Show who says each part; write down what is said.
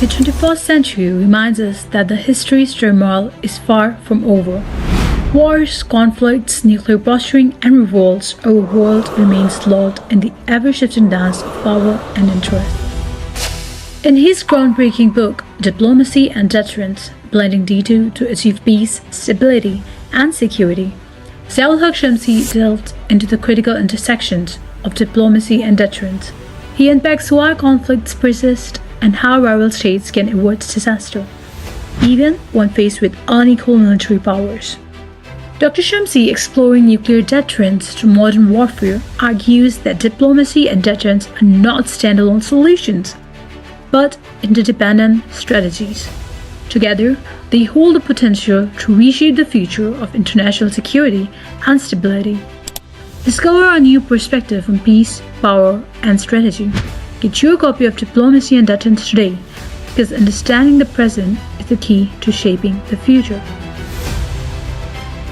Speaker 1: The 21st century reminds us that the history's turmoil is far from over. Wars, conflicts, nuclear posturing, and revolts, our world remains lulled in the ever-shifting dance of power and interest. In his groundbreaking book, Diplomacy and Deterrence, Blending D2 to Achieve Peace, Stability, and Security, Haque Shamsi delved into the critical intersections of diplomacy and deterrence. He unpacks why conflicts persist and how rival states can avert disaster, even when faced with unequal military powers. Dr. Shamsi, exploring nuclear deterrence to modern warfare, argues that diplomacy and deterrence are not standalone solutions, but interdependent strategies. Together, they hold the potential to reshape the future of international security and stability. Discover a new perspective on peace, power, and strategy. Get your copy of Diplomacy and Deterrence today, because understanding the present is the key to shaping the future.